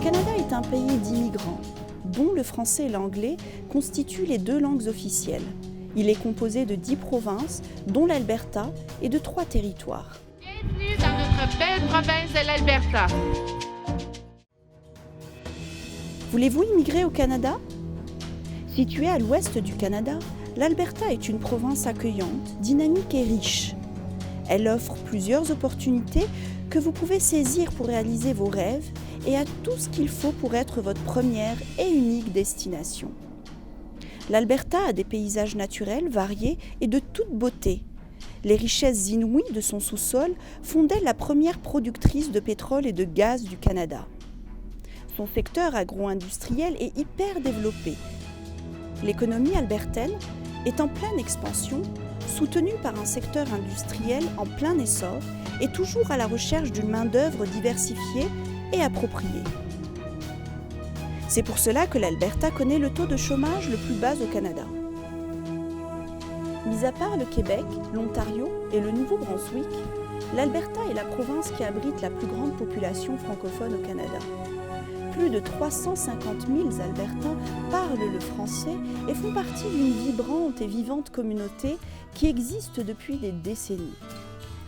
Canada est un pays d'immigrants, dont le français et l'anglais constituent les deux langues officielles. Il est composé de 10 provinces, dont l'Alberta, et de 3 territoires. Bienvenue dans notre belle province de l'Alberta. Voulez-vous immigrer au Canada? Située à l'ouest du Canada, l'Alberta est une province accueillante, dynamique et riche. Elle offre plusieurs opportunités que vous pouvez saisir pour réaliser vos rêves et a tout ce qu'il faut pour être votre première et unique destination. L'Alberta a des paysages naturels variés et de toute beauté. Les richesses inouïes de son sous-sol font d'elle la première productrice de pétrole et de gaz du Canada. Son secteur agro-industriel est hyper développé. L'économie albertaine est en pleine expansion, soutenue par un secteur industriel en plein essor et toujours à la recherche d'une main-d'œuvre diversifiée et appropriée. C'est pour cela que l'Alberta connaît le taux de chômage le plus bas au Canada. Mis à part le Québec, l'Ontario et le Nouveau-Brunswick, l'Alberta est la province qui abrite la plus grande population francophone au Canada. Plus de 350 000 Albertains parlent le français et font partie d'une vibrante et vivante communauté qui existe depuis des décennies.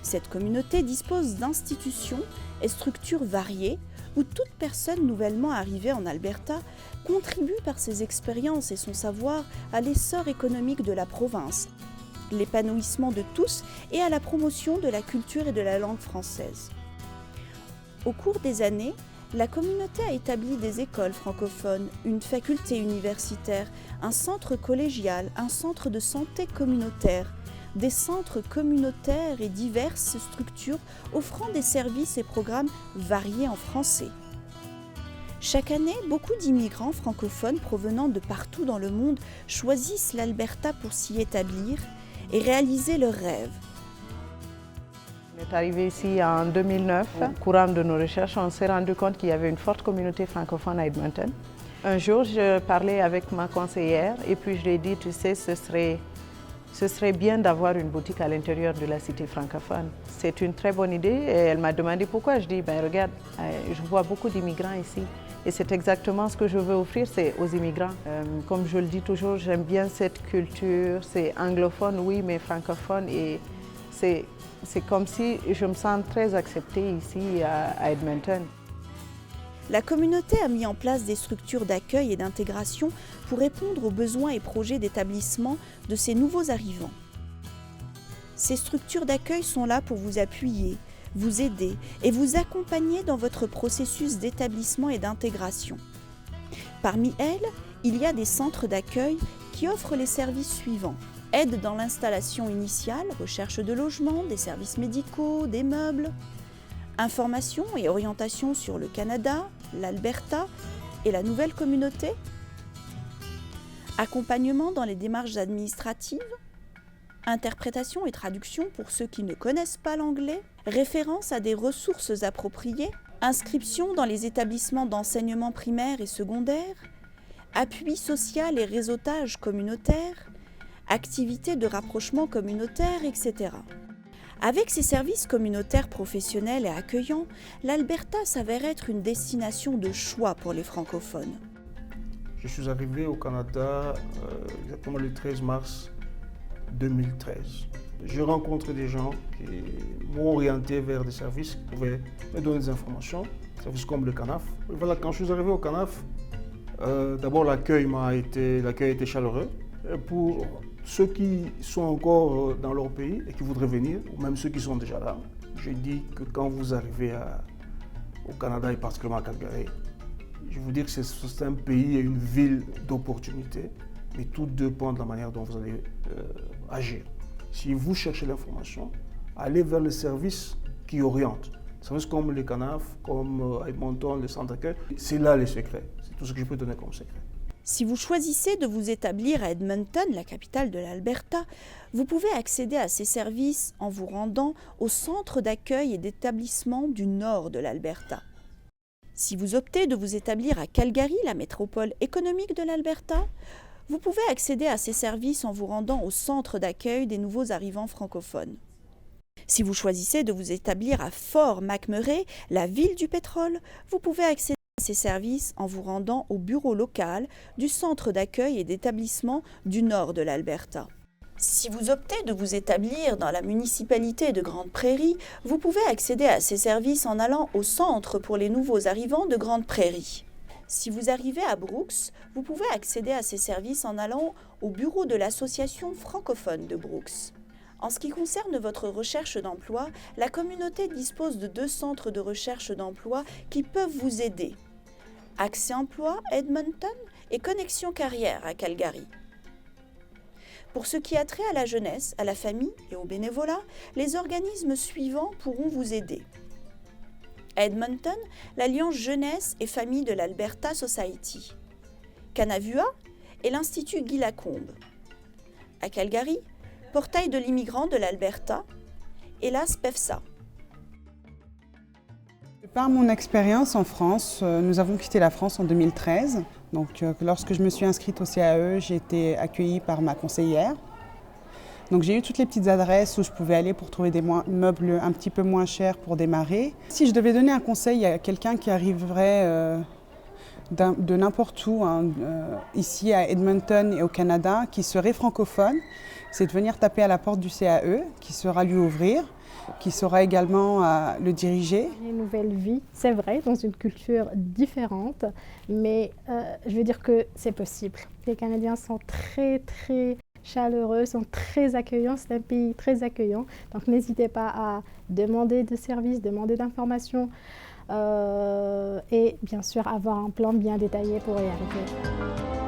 Cette communauté dispose d'institutions et structures variées où toute personne nouvellement arrivée en Alberta contribue par ses expériences et son savoir à l'essor économique de la province, l'épanouissement de tous et à la promotion de la culture et de la langue française. Au cours des années, la communauté a établi des écoles francophones, une faculté universitaire, un centre collégial, un centre de santé communautaire, des centres communautaires et diverses structures offrant des services et programmes variés en français. Chaque année, beaucoup d'immigrants francophones provenant de partout dans le monde choisissent l'Alberta pour s'y établir et réaliser leurs rêves. On est arrivé ici en 2009. Au courant de nos recherches, on s'est rendu compte qu'il y avait une forte communauté francophone à Edmonton. Un jour, je parlais avec ma conseillère et puis je lui ai dit, tu sais, ce serait bien d'avoir une boutique à l'intérieur de la cité francophone. C'est une très bonne idée et elle m'a demandé pourquoi. Je dis, regarde, je vois beaucoup d'immigrants ici et c'est exactement ce que je veux offrir, c'est aux immigrants. Comme je le dis toujours, j'aime bien cette culture, c'est anglophone, oui, mais francophone et c'est comme si je me sens très acceptée ici à Edmonton. La communauté a mis en place des structures d'accueil et d'intégration pour répondre aux besoins et projets d'établissement de ces nouveaux arrivants. Ces structures d'accueil sont là pour vous appuyer, vous aider et vous accompagner dans votre processus d'établissement et d'intégration. Parmi elles, il y a des centres d'accueil qui offrent les services suivants. Aide dans l'installation initiale, recherche de logement, des services médicaux, des meubles. Information et orientation sur le Canada, l'Alberta et la nouvelle communauté. Accompagnement dans les démarches administratives. Interprétation et traduction pour ceux qui ne connaissent pas l'anglais. Référence à des ressources appropriées. Inscription dans les établissements d'enseignement primaire et secondaire. Appui social et réseautage communautaire. Activités de rapprochement communautaire, etc. Avec ses services communautaires professionnels et accueillants, l'Alberta s'avère être une destination de choix pour les francophones. Je suis arrivé au Canada exactement le 13 mars 2013. J'ai rencontré des gens qui m'ont orienté vers des services qui pouvaient me donner des informations, des services comme le CANAF. Et voilà, quand je suis arrivé au CANAF, d'abord l'accueil a été chaleureux. Et pour ceux qui sont encore dans leur pays et qui voudraient venir, ou même ceux qui sont déjà là, je dis que quand vous arrivez au Canada et particulièrement à Calgary, je vous dis que c'est un pays et une ville d'opportunités, mais tout dépend de la manière dont vous allez agir. Si vous cherchez l'information, allez vers les services qui orientent. Les services comme les CANAF, comme Edmonton, les centres d'accueil, c'est là les secrets. C'est tout ce que je peux donner comme secret. Si vous choisissez de vous établir à Edmonton, la capitale de l'Alberta, vous pouvez accéder à ces services en vous rendant au centre d'accueil et d'établissement du nord de l'Alberta. Si vous optez de vous établir à Calgary, la métropole économique de l'Alberta, vous pouvez accéder à ces services en vous rendant au centre d'accueil des nouveaux arrivants francophones. Si vous choisissez de vous établir à Fort McMurray, la ville du pétrole, vous pouvez accéder à ces services en vous rendant au bureau local du centre d'accueil et d'établissement du nord de l'Alberta. Si vous optez de vous établir dans la municipalité de Grande Prairie, vous pouvez accéder à ces services en allant au centre pour les nouveaux arrivants de Grande Prairie. Si vous arrivez à Brooks, vous pouvez accéder à ces services en allant au bureau de l'Association francophone de Brooks. En ce qui concerne votre recherche d'emploi, la communauté dispose de 2 centres de recherche d'emploi qui peuvent vous aider. Accès Emploi Edmonton et Connexion Carrière à Calgary. Pour ce qui a trait à la jeunesse, à la famille et au bénévolat, les organismes suivants pourront vous aider. À Edmonton, l'Alliance Jeunesse et Famille de l'Alberta Society. Kanavua et l'Institut Guy Lacombe. À Calgary, Portail de l'immigrant de l'Alberta et la SPEFSA. Par mon expérience en France, nous avons quitté la France en 2013. Donc, lorsque je me suis inscrite au CAE, j'ai été accueillie par ma conseillère. Donc, j'ai eu toutes les petites adresses où je pouvais aller pour trouver des meubles un petit peu moins chers pour démarrer. Si je devais donner un conseil à quelqu'un qui arriverait de n'importe où, ici à Edmonton et au Canada, qui serait francophone, c'est de venir taper à la porte du CAE, qui saura lui ouvrir, qui saura également le diriger. Une nouvelle vie, c'est vrai, dans une culture différente, mais je veux dire que c'est possible. Les Canadiens sont très chaleureux, sont très accueillants, c'est un pays très accueillant, donc n'hésitez pas à demander des services, demander d'informations et bien sûr avoir un plan bien détaillé pour y arriver.